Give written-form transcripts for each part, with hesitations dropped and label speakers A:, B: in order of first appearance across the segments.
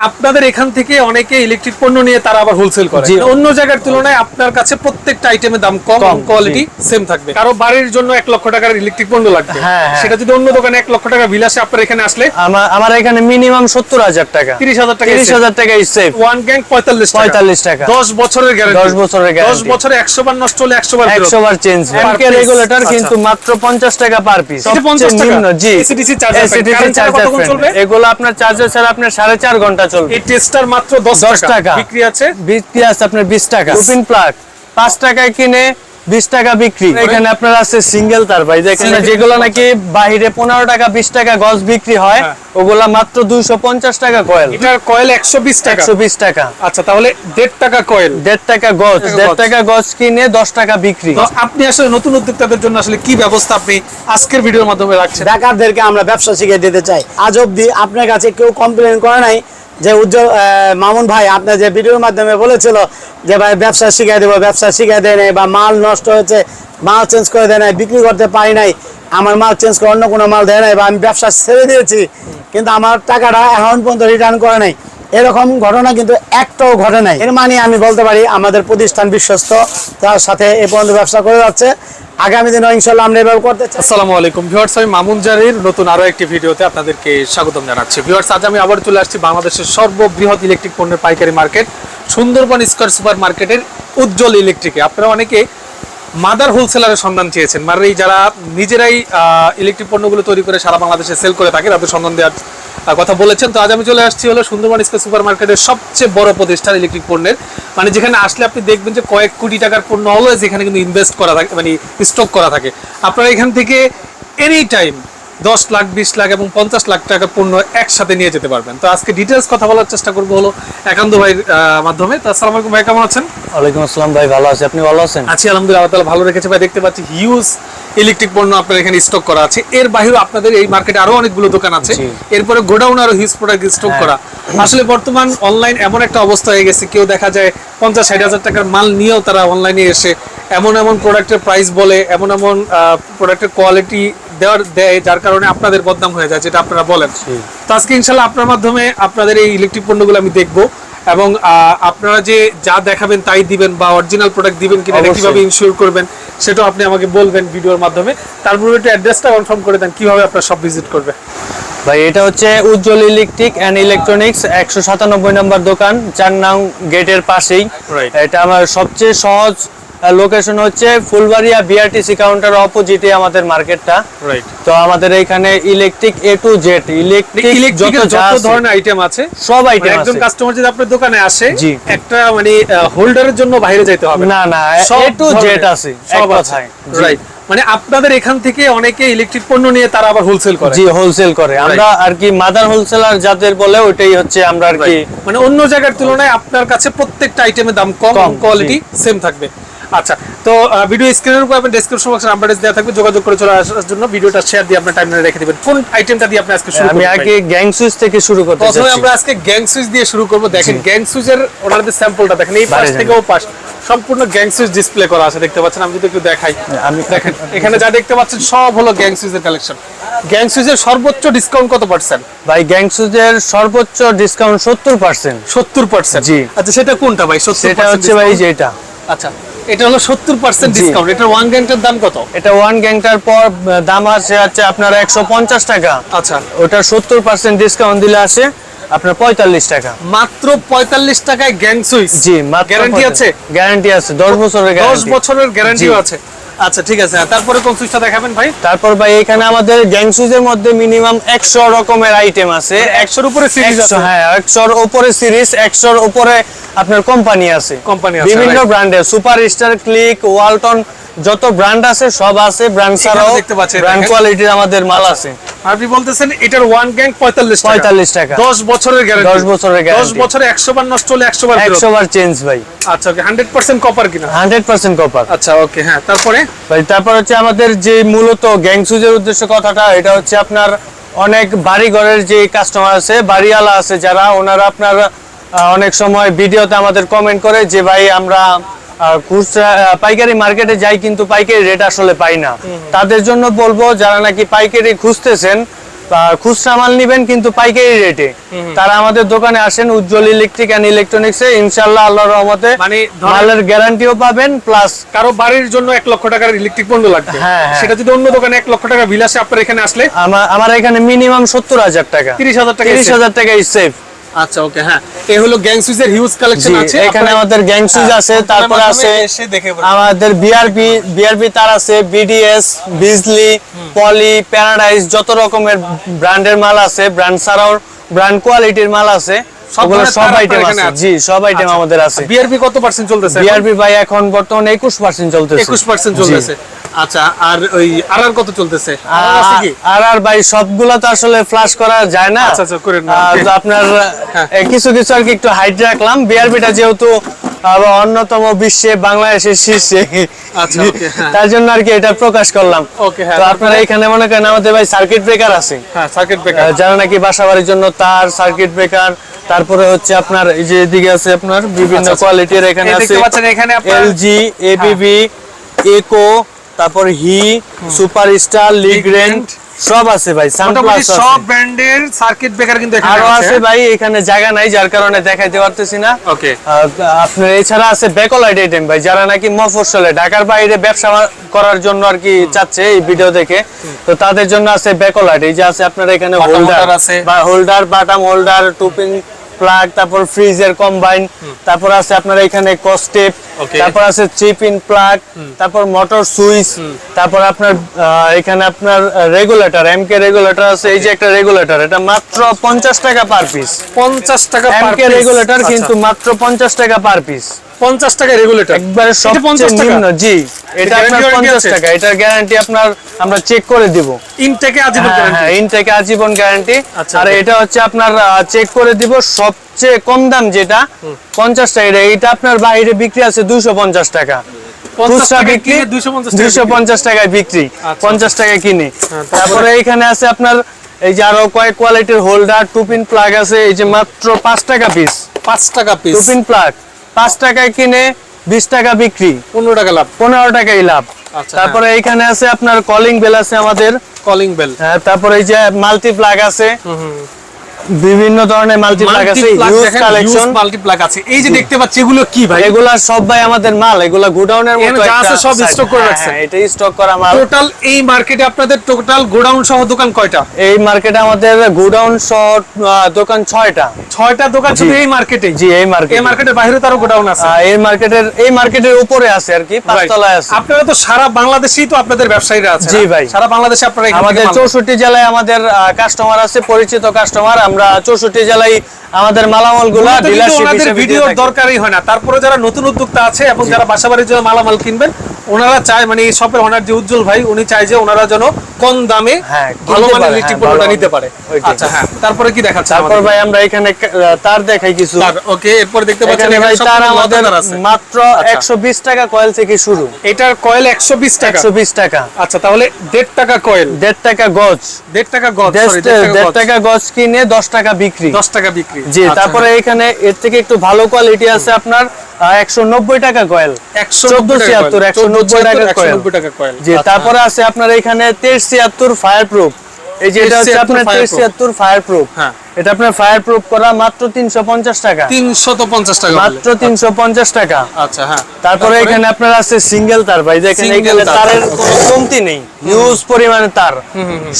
A: আপনাদের এখান থেকে অনেকে ইলেকট্রিক পণ্য নিয়ে তারা আবার হোলসেল করে, অন্য জায়গার তুলনায় আপনার কাছে প্রত্যেকটা আইটেমের দাম কম, কোয়ালিটি সেম থাকবে। কারো বাড়ির জন্য 1 লক্ষ টাকার ইলেকট্রিক পণ্য লাগবে, সেটা যদি অন্য দোকানে 1 লক্ষ টাকা বিল আসে, আপনার এখানে আসলে
B: আমার এখানে মিনিমাম 70,000 টাকা,
A: 30,000 টাকা
B: সেভ।
A: ওয়ান গ্যাং 45 টাকা, 10 বছরের গ্যারান্টি,
B: 10 বছরের গ্যারান্টি,
A: 10 বছরে 100 বার নষ্ট হলে 100
B: বার চেঞ্জ। এমকে রেগুলেটর কিন্তু মাত্র 50 টাকা পার পিস,
A: 50 টাকা।
B: জি,
A: এসিডিসি চার্জার কতক্ষণ চলবে?
B: এগুলো আপনার চার্জার ছাড়া আপনার 4.5 ঘন্টা চলবে।
A: এই টেস্টার মাত্র 10 টাকা বিক্রি আছে,
B: আপনার 20 টাকা। রুপিন প্লাগ 5 টাকায় কিনে 20 টাকা বিক্রি। এখানে আপনার আছে সিঙ্গেল তার ভাই, দেখেন যেগুলো নাকি বাইরে 15 টাকা 20 টাকা গজ বিক্রি হয়, ওগুলা মাত্র 250 টাকা কয়েল।
A: এটার কয়েল 120 টাকা,
B: 120 টাকা।
A: আচ্ছা, তাহলে 1.5 টাকা কয়েল,
B: 1.5 টাকা গজ, 1.5 টাকা গজ কিনে 10 টাকা বিক্রি।
A: তো আপনি আসলে নতুন উদ্যোক্তাদের জন্য আসলে কি ব্যবস্থা আপনি আজকের ভিডিওর মাধ্যমে রাখছেন?
C: বেকারদেরকে আমরা ব্যবসা শিখিয়ে দিতে চাই। আজ অব্দি আপনার কাছে কেউ কমপ্লেন করে নাই যে উজ্জ্বল মামুন ভাই আপনার যে ভিডিওর মাধ্যমে বলেছিল যে ভাই ব্যবসা শিখিয়ে দেবো, ব্যবসা শিখিয়ে দেয় নাই, বা মাল নষ্ট হয়েছে, মাল চেঞ্জ করে দেয় নাই, বিক্রি করতে পারি নাই, আমার মাল চেঞ্জ করে অন্য কোনো মাল দেয় নাই, বা আমি ব্যবসা ছেড়ে দিয়েছি কিন্তু আমার টাকাটা এখন পর্যন্ত রিটার্ন করে নাই, এরকম ঘটনা কিন্তু একটাও ঘটে নাই। এর মানে আমি বলতে পারি আমাদের প্রতিষ্ঠান বিশ্বস্ত, তার সাথে এ পর্যন্ত ব্যবসা করে যাচ্ছে, আগামী দিনে ইনশাআল্লাহ আমরা এভাবে করতে চাই।
A: আসসালামু আলাইকুম ভিউয়ার্স, আমি মামুন জারির নতুন আরো একটি ভিডিওতে আপনাদেরকে স্বাগতম জানাচ্ছি। ভিউয়ার্স, আজ আমি আবার চলে আসছি বাংলাদেশের সর্ববৃহৎ ইলেকট্রিক পণ্যের পাইকারি মার্কেট সুন্দরবন স্কয়ার সুপার মার্কেটের উজ্জ্বল ইলেকট্রিকে। আপনারা অনেকে মাদার হোলসেলারের সন্ধান চেয়েছেন, মানে যারা নিজেরাই ইলেকট্রিক পণ্যগুলো তৈরি করে সারা বাংলাদেশে সেল করে থাকে, তাদের সন্ধান দেওয়ার কথা বলেছেন। তো আজ আমি চলে আসছি হলো সুন্দরবন স্কয়ার সুপার মার্কেটের সবচেয়ে বড় প্রতিষ্ঠান ইলেকট্রিক পণ্যের, মানে যেখানে আসলে আপনি দেখবেন যে কয়েক কোটি টাকার পণ্য অলওয়েজ এখানে কিন্তু ইনভেস্ট করা থাকে, মানে স্টক করা থাকে। আপনারা এখান থেকে এনি টাইম 10 লাখ 20 লাখ এবং 50 লাখ টাকার পণ্য একসাথে নিয়ে যেতে পারবেন। তো আজকে ডিটেলস কথা বলার চেষ্টা করবো হলো একান্ত ভাইয়ের মাধ্যমে। তো আসসালামু আলাইকুম ভাই, কেমন আছেন?
B: ওয়ালাইকুম আসসালাম ভাই, ভালো আছি, আপনি ভালো আছেন?
A: আছি আলহামদুলিল্লাহ, আল্লাহ তাআলা ভালো রেখেছে ভাই। দেখতে পাচ্ছি হিউজ ইলেকট্রিক পণ্য আপনার এখানে স্টক করা আছে। এর বাইরেও আপনাদের এই মার্কেটে আরো অনেকগুলো দোকান আছে, এরপরে গোডাউন আরো হিউজ প্রোডাক্ট স্টক করা। আসলে বর্তমান অনলাইন এমন একটা অবস্থা হয়ে গেছে, কেউ দেখা যায় 50-60 হাজার টাকার মাল নিয়েও তারা অনলাইনে এসে এমন প্রোডাক্টের প্রাইস বলে, এমন প্রোডাক্টের কোয়ালিটি দেয়, যার কারণে আপনাদের বদনাম হয়ে যায়, যেটা আপনারা বলেন। তো আজকে ইনশাআল্লাহ আপনার মাধ্যমে আপনাদের এই ইলেকট্রিক পণ্যগুলো আমি দেখবো, এবং আপনারা যে যা দেখাবেন তাই দিবেন, বা অরিজিনাল প্রোডাক্ট দিবেন কিনা, কিভাবে ইনশিওর করবেন সেটাও আপনি আমাকে বলবেন ভিডিওর মাধ্যমে। তারপরে একটু অ্যাড্রেসটা কনফার্ম করে দেন, কিভাবে আপনারা সব ভিজিট করবে।
B: ভাই এটা হচ্ছে উজ্জ্বল ইলেকট্রিক এন্ড ইলেকট্রনিক্স 197 নম্বর দোকান, 4 নং গেটের পাশেই। এটা আমার সবচেয়ে সহজ লোকেশন হচ্ছে ফুলবাড়িয়া বিআরটিসি কাউন্টার অপোজিটে আমাদের মার্কেটটা। তো আমাদের এখানে electric A to Z, electric যত
A: ধরনের আইটেম আছে,
B: সব আইটেম আছে।
A: একজন কাস্টমার যদি আপনার দোকানে আসে, একটা মানে হোল্ডারের জন্য বাইরে যেতে হবে
B: না, এ টু জেড আছে সব আছে।
A: রাইট, মানে আপনাদের এখান থেকে অনেকে ইলেকট্রিক পণ্য নিয়ে তারা আবার হোলসেল করে।
B: জি, হোলসেল করে। আমরা আর কি মাদার হোলসেলার যাদের বলে, ওইটাই হচ্ছে আমরা আর কি,
A: মানে অন্য জায়গার তুলনায় আপনার কাছে প্রত্যেকটা আইটেমের দাম কম, কোয়ালিটি সেম থাকবে। আচ্ছা, তো ভিডিও স্ক্রিনের উপর আপনার ডেসক্রিপশন বক্সে নাম্বার দেওয়া থাকবে, যোগাযোগ করে চলে আসার জন্য ভিডিওটা শেয়ার দিয়ে আপনার টাইমলাইনে রেখে দিবেন। কোন আইটেমটা দিয়ে আপনি আজকে শুরু করবেন?
B: আমি আগে গ্যাং সুইচ থেকে শুরু করতে চাচ্ছি।
A: প্রথমে আমরা আজকে গ্যাং সুইচ দিয়ে শুরু করব। দেখেন গ্যাং সুইচের ওনাদের স্যাম্পলটা দেখেন, এই পাশ থেকে ও পাশ সম্পূর্ণ গ্যাং সুইচ ডিসপ্লে করা আছে, দেখতে পাচ্ছেন। আমি যদি একটু দেখাই, আমি দেখেন এখানে যা দেখতে পাচ্ছেন সব হলো গ্যাং সুইচের কালেকশন। গ্যাং সুইচের সর্বোচ্চ ডিসকাউন্ট কত পার্সেন্ট?
B: ভাই গ্যাং সুইচের সর্বোচ্চ ডিসকাউন্ট 70%।
A: 70%?
B: জি।
A: আচ্ছা, সেটা কোনটা ভাই? 70%
B: সেটা হচ্ছে ভাই যে এটা।
A: আচ্ছা, এটা হলো 70% ডিসকাউন্ট। এটা ওয়ান গ্যাংটার দাম কত?
B: এটা ওয়ান গ্যাংটার পর দাম আছে আপনার 150 টাকা।
A: আচ্ছা,
B: ওটা 70% ডিসকাউন্ট দিলে আসে আপনার 45 টাকা।
A: মাত্র 45 টাকায় গ্যাং সুইচ।
B: জি, মাত্র।
A: গ্যারান্টি আছে?
B: গ্যারান্টি আছে, 10 বছরের গ্যারান্টি।
A: 10 বছরের গ্যারান্টিও আছে। আচ্ছা, ঠিক আছে। তারপরে কোন সুইচটা দেখাবেন ভাই?
B: তারপর ভাই এখানে আমাদের গ্যাং সুইচের মধ্যে মিনিমাম 100 রকমের আইটেম আছে।
A: 100 এর উপরে সিরিজ আছে।
B: হ্যাঁ, 100 এর উপরে সিরিজ, 100 এর উপরে আপনার কোম্পানি আছে, বিভিন্ন ব্র্যান্ডের, সুপার স্টার, ক্লিক, ওয়ালটন, যত ব্র্যান্ড আছে সব আছে। ব্র্যান্ড ছাড়াও ব্র্যান্ড কোয়ালিটির আমাদের মাল আছে।
A: আপনি বলতেছেন এটার ওয়ান গ্যাং 45 টাকা, 10 বছরের গ্যারান্টি,
B: 10 বছরের গ্যারান্টি,
A: 10 বছরে 100 বার নষ্ট হলে 100
B: বার চেঞ্জ ভাই।
A: আচ্ছা, ওকে। 100% কপার কিনা?
B: 100% কপার।
A: আচ্ছা, ওকে। হ্যাঁ, তারপরে
B: ভাই তারপর হচ্ছে আমাদের যে মূলত গ্যাং সুইচের উদ্দেশ্য কথাটা, এটা হচ্ছে আপনার অনেক বাড়ি ঘরের যে কাস্টমার আছে, বাড়িওয়ালা আছে যারা, ওনারা আপনার অনেক সময় ভিডিওতে আমাদের কমেন্ট করে যে ভাই আমরা খুচরা পাইকারি মার্কেটে যাই কিন্তু পাইকারি রেট আসলে পাই না। তাদের জন্য বলবো, যারা নাকি পাইকারি খুঁজতেছেন, খুচরা মাল নিবেন কিন্তু পাইকারি রেটে, তারা আমাদের দোকানে আসেন উজ্জ্বল ইলেকট্রিক এন্ড ইলেকট্রনিক্স এ, ইনশাআল্লাহ আল্লাহর রহমতে
A: মানে
B: মালের গ্যারান্টিও পাবেন, প্লাস
A: কারো বাড়ির জন্য 1 লক্ষ টাকার ইলেকট্রিক পণ্য লাগবে,
B: হ্যাঁ।
A: সেটা যদি অন্য দোকানে 1 লক্ষ টাকা বিল আসে, আপনার এখানে আসলে
B: আমার এখানে মিনিমাম 70,000 টাকা,
A: 30,000 টাকা
B: 30,000 টাকা সেফ।
A: আচ্ছা ওকে, হ্যাঁ এই হলো গ্যাং সুইচের হিউজ কালেকশন আছে
B: এখানে আমাদের গ্যাং সুইচ আছে, তারপরে আছে আমাদের বিআরবি তার আছে, বিডিএস, বিজলি, পলি, প্যারাডাইস, যত রকমের ব্র্যান্ডের মাল আছে, ব্র্যান্ড ছাড়াও ব্র্যান্ড কোয়ালিটির মাল আছে, ওগুলো সব আইটেম আছে। জি, সব আইটেম আমাদের আছে।
A: বিআরবি কত পার্সেন্ট চলতেছে?
B: বিআরবি ভাই এখন বর্তমানে 21% চলতেছে।
A: 21% চলতেছে। আচ্ছা, আর ওই আরআর কত চলতেছে?
B: আর ভাই সবগুলা তো আসলে ফ্লাশ করা যায় না।
A: আচ্ছা আচ্ছা, করেন না।
B: তো আপনার কিছু কিছু আর কি একটু হাইট রাখলাম। বিআরবিটা যেহেতু অন্যতম বিশ্বে বাংলাদেশের শীর্ষে,
A: আচ্ছা ওকে, হ্যাঁ
B: তার জন্য আর কি এটা প্রকাশ করলাম।
A: ওকে, হ্যাঁ
B: তো আপনারা এখানে মনে করেন আমাদের ভাই সার্কিট ব্রেকার আছে,
A: হ্যাঁ সার্কিট ব্রেকার,
B: যারা নাকি বাসাবাড়ির জন্য তার সার্কিট ব্রেকার, তারপরে হচ্ছে আপনার এই যে এদিকে আছে আপনার বিভিন্ন কোয়ালিটির, এখানে আছে
A: এখানে আপনার
B: এলজি, এবিবি, ইকো, তারপর হি, সুপারস্টার, লিগ্রেন্ট সব আছে ভাই।
A: মোটামুটি সব ব্র্যান্ডের সার্কিট ব্রেকার কিন্তু এখানে
B: আরো আছে ভাই, এখানে জায়গা নাই যার কারণে দেখাইতে পারতেছি না।
A: ওকে,
B: আপনার এছাড়া আছে ব্যাকলাইট আইটেম ভাই, যারা নাকি মফস্বলে ঢাকার বাইরে ব্যবসা করার জন্য আর কি চাচ্ছে এই ভিডিও দেখে, তো তাদের জন্য আছে ব্যাকলাইট। এই যে আছে আপনার এখানে হোল্ডার আছে, বা হোল্ডার, বাটাম হোল্ডার, টুপিং প্লাগ, তারপর ফ্রিজের কম্বাইন, তারপর আছে আপনার এখানে কস্টেপ, তারপর আছে চিপ ইন প্লাগ, তারপর মোটর সুইচ, তারপর আপনার এখানে আপনার রেগুলেটর, এমকে রেগুলেটর আছে। এই যে একটা রেগুলেটর, এটা মাত্র 50 টাকা পার পিস।
A: 50 টাকা পার
B: এমকে রেগুলেটর কিন্তু মাত্র 50 টাকা পার পিস।
A: 50 টাকা রেগুলেটর
B: একবারে সবচেয়ে নিম্ন। জি, এটা আপনার 50 টাকা। এটার গ্যারান্টি আপনার আমরা চেক করে দিব।
A: ইনটেকে আজীবন গ্যারান্টি।
B: হ্যাঁ, ইনটেকে আজীবন গ্যারান্টি।
A: আচ্ছা,
B: আর এটা হচ্ছে আপনার চেক করে দিব। সবচেয়ে কম দাম যেটা 50 টাকা, এটা আপনার বাইরে বিক্রি আছে 250 টাকা।
A: 50
B: খুচরা
A: টাকা
B: বিক্রি
A: কিনে 250
B: 250 টাকায় বিক্রি,
A: আচ্ছা,
B: 50 টাকা কিনে।
A: তারপরে
B: তারপরে এখানে আছে আপনার এই যে আরো কয়েক কোয়ালিটির হোল্ডার, টুপিন প্লাগ আছে। এই যে মাত্র 5 টাকা পিস।
A: 5 টাকা পিস
B: টুপিন প্লাগ 5 টাকায় কিনে 20 টাকা বিক্রি,
A: 15 টাকা লাভ,
B: 15 টাকাই লাভ।
A: আচ্ছা,
B: তারপরে এখানে আছে আপনার কলিং বেল আছে আমাদের,
A: কলিং বেল।
B: তারপরে এই যে মাল্টি প্লাগ আছে, বিভিন্ন ধরনের মাল্টি প্লাগ আছে, হিউজ কালেকশন
A: মাল্টি প্লাগ আছে। এই যে দেখতে পাচ্ছি এগুলো কি ভাই?
B: এগুলা সব ভাই আমাদের মাল, এগুলা গোডাউনের মতো
A: যা আছে সব
B: একটা
A: স্টক করে
B: হ্যাঁ,
A: রাখছেন।
B: হ্যাঁ, এটাই স্টক করা মাল।
A: টোটাল এই মার্কেটে আপনাদের টোটাল গোডাউন সহ দোকান কয়টা?
B: এই মার্কেটে আমাদের গোডাউন সহ দোকান 6টা।
A: 6টা দোকান শুধু এই মার্কেটে?
B: জি, এই মার্কেটে।
A: এই মার্কেটের বাইরে তারও গোডাউন আছে?
B: এই মার্কেটের উপরে আছে আর কি, 5 তলায় আছে।
A: আপনারা তো সারা বাংলাদেশেই তো আপনাদের ব্যবসায়ীরা আছে?
B: জি ভাই,
A: সারা বাংলাদেশে আপনারা
B: আমাদের 64 জেলায় আমাদের কাস্টমার আছে, পরিচিত কাস্টমার। আমরা 64 জেলায় আমাদের মালামালগুলো ডিলারশিপ হিসেবে
A: ভিডিওর দরকারই হয় না। তারপরে যারা নতুন উদ্যোক্তা আছে এবং যারা বাসাবাড়ির জন্য মালামাল কিনবেন, ওনারা চায়, মানে এই শপের ওনার যে উজ্জ্বল ভাই, উনি চায় যে ওনারা যেন কম দামে ভালো মানের ইলেকট্রিক পণ্যটা নিতে পারে। আচ্ছা, হ্যাঁ তারপরে কি দেখাচ্ছেন?
B: তারপর ভাই আমরা এখানে তার দেখাই কিছু।
A: ওকে, এরপর দেখতে পাচ্ছেন
B: ভাই তার আমাদের মাত্র
A: আচ্ছা।
B: 120 টাকা কয়েল থেকে শুরু।
A: এটার কয়েল 120 টাকা?
B: 120 টাকা।
A: আচ্ছা, তাহলে 1.5 টাকা কয়েল,
B: 1.5 টাকা গজ,
A: 1.5 টাকা গজ,
B: 1.5 টাকা গজ কিনে 10 টাকা বিক্রি।
A: 10 টাকা বিক্রি।
B: জি, তারপরে এখানে এর থেকে একটু ভালো কোয়ালিটি আছে আপনার 190 টাকা কয়েল, 1476 190 টাকা কয়েল। জি, তারপরে আছে আপনার এখানে 1376 ফায়ার প্রুফ। এই যে এটা হচ্ছে আপনার 1376 ফায়ার প্রুফ।
A: হ্যাঁ,
B: এটা আপনার ফায়ার প্রুফ করা মাত্র 350 টাকা।
A: 350 টাকা
B: মাত্র 350 টাকা।
A: আচ্ছা, হ্যাঁ।
B: তারপরে এখানে আপনার আছে সিঙ্গেল তার ভাই, দেখেন এখানে তারের কোনো কমতি নেই, হিউজ পরিমাণে তার।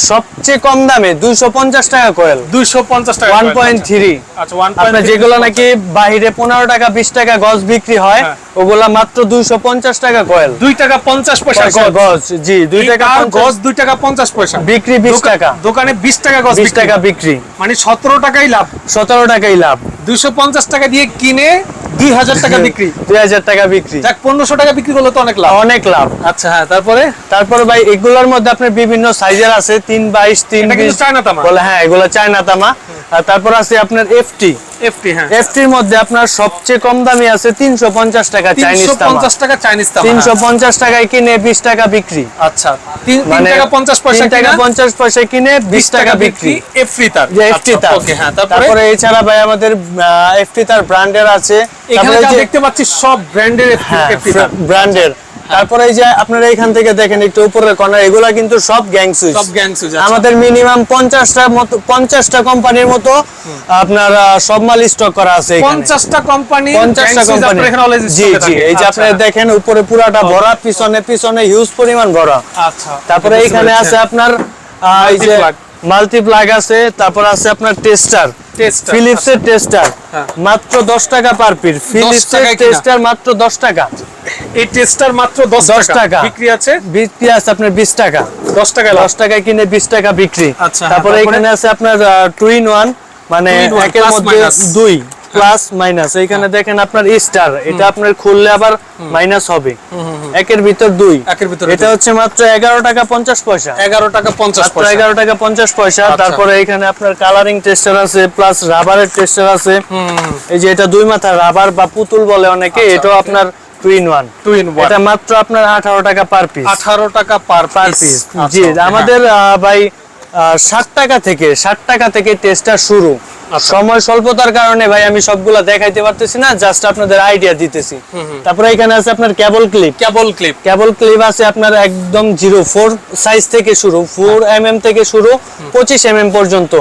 B: সবচেয়ে কম দামে 250 টাকা কয়েল,
A: 250 টাকা
B: 1.3।
A: আচ্ছা,
B: আপনার যেগুলো নাকি বাইরে 15 টাকা 20 টাকা গজ বিক্রি হয়, ওগুলা মাত্র 250 টাকা কয়েল,
A: 2 টাকা 50 পয়সা
B: গজ। জি, 2 টাকা
A: গজ, 2 টাকা 50 পয়সা
B: বিক্রি, 20 টাকা
A: দোকানে, 20 টাকা গজ,
B: 20 টাকা বিক্রি,
A: মানে 17 টাকাই লাভ।
B: 17 টাকাই লাভ।
A: 250 টাকা দিয়ে কিনে 2000 টাকা বিক্রি,
B: 2000 টাকা বিক্রি।
A: যাক 1500 টাকা বিক্রি করলে তো অনেক লাভ,
B: অনেক লাভ।
A: আচ্ছা, হ্যাঁ। তারপরে
B: ভাই এগুলোর মধ্যে আপনার বিভিন্ন সাইজের আছে, 322, 320
A: চায়না তামা
B: বলে, হ্যাঁ এগুলো চায়না তামা। আর তারপর আছে আপনার এফটি।
A: হ্যাঁ,
B: এফটির মধ্যে আপনার সবচেয়ে কম দামি আছে 350 টাকা চাইনিজ তামা।
A: 350 টাকা চাইনিজ তামা,
B: 350 টাকায় কিনে 20 টাকা বিক্রি।
A: আচ্ছা, 3 টাকা 50 পয়সা,
B: 3 টাকা 50 পয়সা কিনে 20 টাকা বিক্রি।
A: এফটি তার,
B: এফটি তার।
A: ওকে, হ্যাঁ।
B: তারপরে এছাড়া ভাই আমাদের এফটি তার ব্র্যান্ডের আছে।
A: এখানে যা দেখতে পাচ্ছি সব ব্র্যান্ডের এফটি তার।
B: ব্র্যান্ডের তারপরে এই যে আপনারা এখান থেকে দেখেন একটু উপরের কর্নার, এগুলা কিন্তু সব গ্যাং সুইচ।
A: সব গ্যাং সুইচ।
B: আমাদের মিনিমাম 50টা কোম্পানির মতো আপনার সব মাল স্টক করা আছে এখানে।
A: 50টা কোম্পানি,
B: 50টা কোম্পানি
A: এখানে অলওয়েজ
B: জি জি। এই যে আপনারা দেখেন উপরে পুরাটা ভরা, পিছনে হিউজ পরিমাণ ভরা।
A: আচ্ছা।
B: তারপরে এখানে আছে আপনার এই যে মাল্টি প্লাগ আছে, তারপর আছে আপনার টেস্টার, ফিলিপসের টেস্টার মাত্র 10 টাকা পার পিস। ফিলিপসের টেস্টার মাত্র 10 টাকা।
A: এই টেস্টার মাত্র 10 টাকা বিক্রি আছে।
B: বিক্রি আছে আপনার 20 টাকা।
A: 10 টাকা,
B: 10 টাকায় কিনে 20 টাকা বিক্রি।
A: আচ্ছা।
B: তারপরে এখানে আছে আপনার 2 in 1, মানে একের মধ্যে 2 প্লাস মাইনাস। এইখানে দেখেন আপনার স্টার, এটা আপনার খুললে আবার মাইনাস হবে। একের ভিতর 2, এটা হচ্ছে মাত্র 11 টাকা 50 পয়সা।
A: 11 টাকা 50 পয়সা।
B: 11 টাকা 50 পয়সা। তারপরে এখানে আপনার কালারিং টেস্টার আছে, প্লাস রাবারের টেস্টার আছে। এই যে এটা 2 মাথা রাবার বা পুতুল বলে অনেকে, এটাও আপনার 2 in 1। এটা মাত্র আপনার 18 টাকা পার পিস।
A: 18 টাকা পার পিস।
B: জি, আমাদের ভাই 60 টাকা থেকে টেস্টার শুরু। সময় স্বল্পতার কারণে ভাই আমি সবগুলা দেখাইতে পারতেছি না, জাস্ট আপনাদের আইডিয়া দিতেছি। তারপরে এখানে আছে আপনার কেবল ক্লিপ আছে আপনার একদম 04 সাইজ থেকে শুরু, 4 mm থেকে শুরু 25 mm পর্যন্ত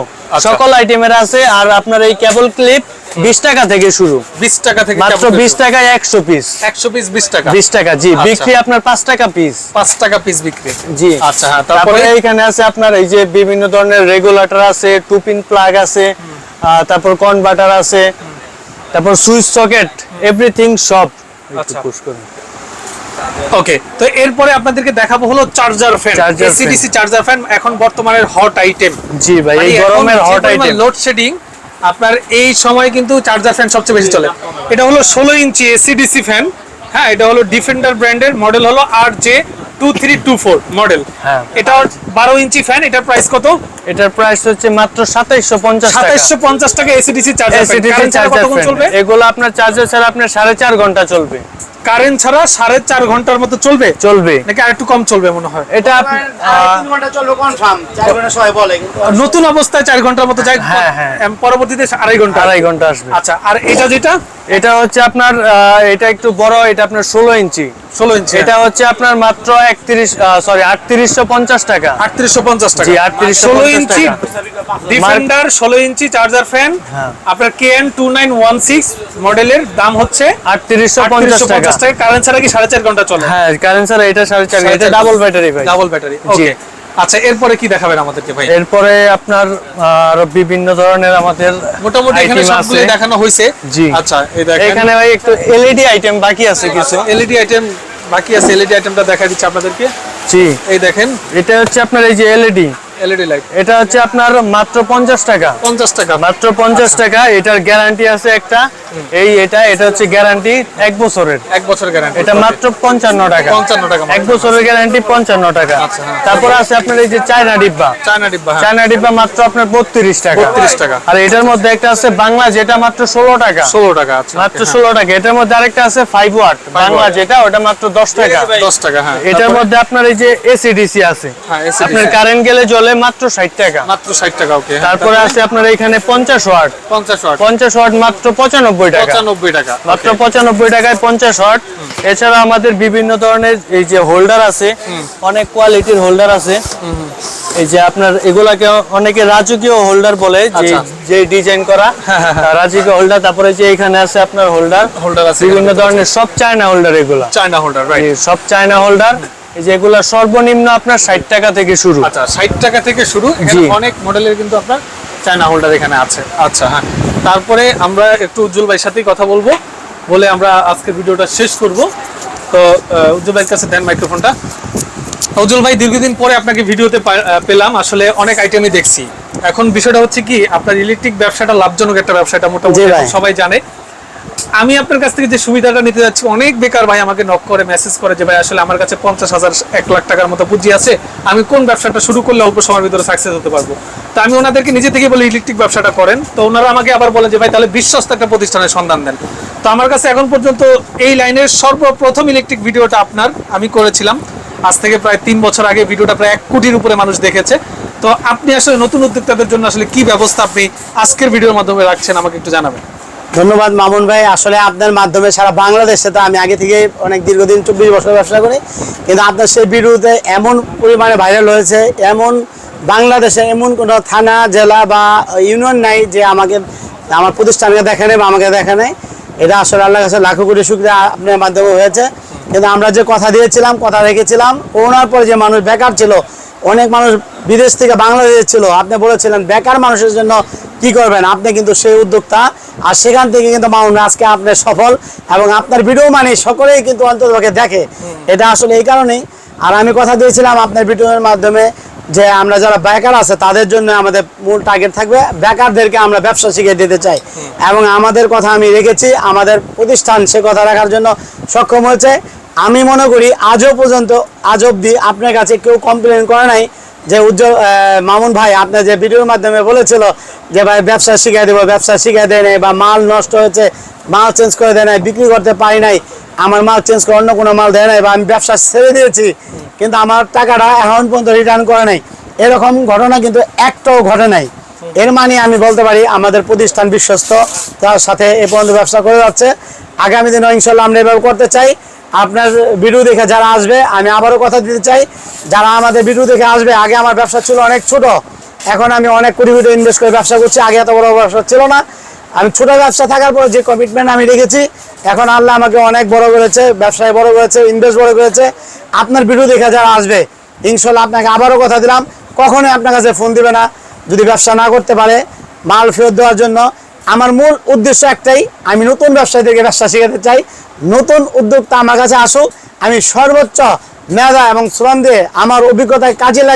B: সকল আইটেমের আছে। আর আপনার এই কেবল ক্লিপ 20 টাকা থেকে শুরু।
A: 20 টাকা থেকে
B: মাত্র 20 টাকায় 100 পিস।
A: 100 পিস 20 টাকা।
B: 20 টাকা জি। বিক্রি আপনার 5 টাকা পিস।
A: 5 টাকা পিস বিক্রি
B: জি।
A: আচ্ছা।
B: তারপরে এখানে আছে আপনার এই যে বিভিন্ন ধরনের রেগুলেটর আছে, 2 পিন প্লাগ আছে, তারপর কনভার্টার আছে, তারপর সুইচ সকেট, এভরিথিং সব।
A: আচ্ছা। ওকে, তো এরপরে আপনাদেরকে দেখাবো হলো charger fan, AC DC charger fan, এখন বর্তমানের হট আইটেম।
B: জি ভাই, এই গরমের হট আইটেম।
A: লোডশেডিং আপনার এই সময় কিন্তু চার্জার ফ্যান সবচেয়ে বেশি চলে। এটা হলো 16 ইঞ্চি এসিডিসি ফ্যান। হ্যাঁ, এটা হলো ডিফেন্ডার ব্র্যান্ডের, মডেল হলো RJ2324 মডেল।
B: হ্যাঁ,
A: এটা 12 ইঞ্চি ফ্যান। এটার প্রাইস কত?
B: এটার প্রাইস হচ্ছে মাত্র 2750 টাকা।
A: 2750 টাকা এসিডিসি চার্জার ফ্যান। কতক্ষণ চলবে?
B: এগুলো আপনার চার্জার ছাড়া আপনার 4.5 ঘন্টা চলবে।
A: কারেন্ট ছাড়া 4.5 ঘন্টার মতো চলবে নাকি আরেকটু কম চলবে মনে হয়?
B: এটা
C: 3 ঘন্টা চলবে কনফার্ম, 4 ঘন্টা সবাই বলে, কিন্তু
A: নতুন অবস্থায় 4 ঘন্টার মতো যায়।
B: হ্যাঁ,
A: পরবর্তীতে 2.5 ঘন্টা
B: আসবে।
A: আচ্ছা, আর এটা যেটা,
B: এটা হচ্ছে আপনার এটা একটু বড়, এটা আপনার 16 ইঞ্চি। এটা হচ্ছে আপনার মাত্র 3850 টাকা।
A: 3850 টাকা।
B: জি,
A: 16 ইঞ্চি ডিফেন্ডার 16 ইঞ্চি চার্জার ফ্যান আপনার KN2916 মডেলের দাম হচ্ছে
B: 3850 টাকা।
A: কারেন্ট ছাড়া কি 4.5 ঘন্টা চলে?
B: হ্যাঁ, কারেন্ট ছাড়া এটা 4.5। এটা ডাবল ব্যাটারি ভাই।
A: Double battery. ওকে। আচ্ছা, এরপরে কি দেখাবেন আমাদেরকে ভাই?
B: এরপরে আপনার আরো বিভিন্ন ধরনের আমাদের
A: মোটামুটি এখানে সবগুলো দেখানো হয়েছে।
B: জি।
A: আচ্ছা, এই দেখেন
B: এখানে ভাই একটু এলইডি আইটেম বাকি আছে কিছু।
A: এলইডি আইটেম বাকি আছে। এলইডি আইটেমটা দেখাই দিচ্ছি আপনাদেরকে।
B: জি,
A: এই দেখেন,
B: এটা হচ্ছে আপনার এই যে এলইডি
A: লাইট।
B: এটা হচ্ছে আপনার মাত্র 50 টাকা।
A: 50 টাকা,
B: মাত্র 50 টাকা। এটার গ্যারান্টি আছে একটা, এটা হচ্ছে গ্যারান্টি 1 বছরের।
A: 1 বছর গ্যারান্টি।
B: এটা মাত্র 55 টাকা।
A: 55 টাকা
B: 1 বছরের গ্যারান্টি 55 টাকা। তারপর আছে আপনার এই যে চায়না ডিব্বা। চায়না ডিব্বা মাত্র আপনার 32 টাকা।
A: 32 টাকা।
B: আর এটার মধ্যে একটা আছে বাংলা, যেটা মাত্র 16 টাকা।
A: 16 টাকা। আচ্ছা,
B: মাত্র 16 টাকা। এটার মধ্যে আরেকটা আছে 5 ওয়াট বাংলা, যেটা ওটা মাত্র 10 টাকা।
A: 10 টাকা। হ্যাঁ,
B: এটার মধ্যে আপনার এই যে এসিডিসি আছে, আপনার কারেন্ট গেলে জ্বলে, মাত্র 60 টাকা।
A: মাত্র 60 টাকা। ওকে।
B: তারপরে আছে আপনার এখানে 50 ওয়াট। 50 ওয়াট মাত্র 95 টাকা।
A: 95 টাকা।
B: মাত্র 95 টাকায় 50 ওয়াট। এছাড়া আমাদের বিভিন্ন ধরনের এই যে হোল্ডার আছে, অনেক কোয়ালিটির হোল্ডার আছে। এই যে আপনার এগুলাকে অনেকে রাজকীয় হোল্ডার বলে, যে ডিজাইন করা রাজকীয় হোল্ডার। তারপরে যে এখানে আছে আপনার হোল্ডার
A: আছে
B: বিভিন্ন ধরনের, সব চায়না হোল্ডার। এগুলা
A: চায়না হোল্ডার, রাইট?
B: সব চায়না হোল্ডার। এই যে এগুলা সর্বনিম্ন আপনার 60 টাকা থেকে শুরু।
A: আচ্ছা, 60 টাকা থেকে শুরু। এখানে অনেক মডেলের কিন্তু আপনার চায়না হোল্ডার এখানে আছে। আচ্ছা, হ্যাঁ। তারপরে আমরা একটু উজ্জ্বল ভাইয়ের সাথেই কথা বলবো, বলে আমরা আজকের ভিডিওটা শেষ করব। তো উজ্জ্বল ভাইয়ের কাছে দেন মাইক্রোফোনটা। উজ্জ্বল ভাই, দীর্ঘদিন পরে আপনাকে ভিডিওতে পেলাম। আসলে অনেক আইটেমই দেখছি। এখন বিষয়টা হচ্ছে কি, আপনার ইলেকট্রিক ব্যবসাটা লাভজনক একটা ব্যবসা, এটা মোটামুটি সবাই জানে। আমি আপনার কাছ থেকে যে সুবিধাটা নিতে যাচ্ছি, অনেক বেকার ভাই আমাকে নক করে মেসেজ করে যে ভাই আসলে আমার কাছে 50,000 1 লাখ টাকার মতো পুঁজি আছে, আমি কোন ব্যবসাটা শুরু করলে অল্প সময়ের ভিতরে সাকসেস হতে পারবো। তো আমি ওনাদেরকে নিজে থেকে বলি ইলেকট্রিক ব্যবসাটা করেন। তো ওনারা আমাকে আবার বলেন যে ভাই তাহলে বিশ্বস্ত একটা প্রতিষ্ঠানের সন্ধান দেন। তো আমার কাছে এখন পর্যন্ত এই লাইনের সর্বপ্রথম ইলেকট্রিক ভিডিওটা আপনার আমি করেছিলাম। আজ থেকে প্রায় 3 বছর আগে ভিডিওটা প্রায় 1 কোটির উপরে মানুষ দেখেছে। তো আপনি আসলে নতুন উদ্যোক্তাদের জন্য আসলে কি ব্যবস্থা আপনি আজকের ভিডিওর মাধ্যমে রাখছেন, আমাকে একটু জানাবেন।
C: ধন্যবাদ মামুন ভাই। আসলে আপনার মাধ্যমে সারা বাংলাদেশে তো আমি আগে থেকে অনেক দীর্ঘদিন 24 বছর ব্যবসা করি, কিন্তু আপনার সেই ভিডিওতে এমন পরিমাণে ভাইরাল হয়েছে, এমন বাংলাদেশে এমন কোনো থানা জেলা বা ইউনিয়ন নাই যে আমাকে আমার প্রতিষ্ঠানকে দেখে নেই বা আমাকে দেখে নেই। এটা আসলে আল্লাহর কাছে লাখো কোটি শুকরিয়া, আপনার মাধ্যমে হয়েছে। কিন্তু আমরা যে কথা দিয়েছিলাম, কথা রেখেছিলাম, করোনার পরে যে মানুষ বেকার ছিল, অনেক মানুষ বিদেশ থেকে বাংলাদেশে ছিল, আপনি বলেছিলেন বেকার মানুষের জন্য কি করবেন, আপনি কিন্তু সেই উদ্যোক্তা। আর সেখান থেকে কিন্তু মামুন আজকে আপনি সফল, এবং আপনার ভিডিও মানে সকলেই কিন্তু অন্ততপক্ষে দেখে। এটা আসলে এই কারণেই। আর আমি কথা দিয়েছিলাম আপনার ভিডিওর মাধ্যমে যে আমরা যারা বেকার আছে তাদের জন্য আমাদের মূল টার্গেট থাকবে, বেকারদেরকে আমরা ব্যবসা শিখিয়ে দিতে চাই, এবং আমাদের কথা আমি রেখেছি। আমাদের প্রতিষ্ঠান সে কথা রাখার জন্য সক্ষম হয়েছে। আমি মনে করি আজও পর্যন্ত, আজ অবধি আপনার কাছে কেউ কমপ্লেন করে নাই যে উজ্জ্বল মামুন ভাই আপনার যে ভিডিওর মাধ্যমে বলেছিল যে ভাই ব্যবসা শিখিয়ে দেবো, ব্যবসা শিখিয়ে দেয় নাই, বা মাল নষ্ট হয়েছে, মাল চেঞ্জ করে দেয় নাই, বিক্রি করতে পারি নাই, আমার মাল চেঞ্জ করে অন্য কোনো মাল দেয় নাই, বা আমি ব্যবসা ছেড়ে দিয়েছি কিন্তু আমার টাকাটা এখন পর্যন্ত রিটার্ন করে নাই, এরকম ঘটনা কিন্তু একটাও ঘটে নাই। এর মানে আমি বলতে পারি আমাদের প্রতিষ্ঠান বিশ্বস্ত, তার সাথে এ পর্যন্ত ব্যবসা করে যাচ্ছে। আগামী দিনে ইনশাল্লাহ আমরা এভাবে করতে চাই। আপনার ভিডিও দেখে যারা আসবে, আমি আবারও কথা দিতে চাই, যারা আমাদের ভিডিও দেখে আসবে, আগে আমার ব্যবসা ছিল অনেক ছোট, এখন আমি অনেক কোটি কোটি ইনভেস্ট করে ব্যবসা করছি। আগে এত বড় ব্যবসা ছিল না, আমি ছোট ব্যবসা থাকার পর যে কমিটমেন্ট আমি রেখেছি, এখন আল্লাহ আমাকে অনেক বড় করেছে, ব্যবসায় বড় করেছে, ইনভেস্ট বড় করেছে। আপনার ভিডিও দেখে যারা আসবে, ইনশাল্লাহ আপনাকে আবারও কথা দিলাম, কখনোই আপনার কাছে ফোন দিবে না যদি ব্যবসা না করতে পারে মাল ফেরত দেওয়ার জন্য। আমার মূল উদ্দেশ্য একটাই, আমি নতুন ব্যবসায়ীদেরকে ব্যবসা শেখাতে চাই। নতুন উদ্যোক্তা আমার কাছে আসুক, আমি সর্বোচ্চ মেধা এবং শ্রম দিয়ে আমার অভিজ্ঞতায় কাজে লাগিয়ে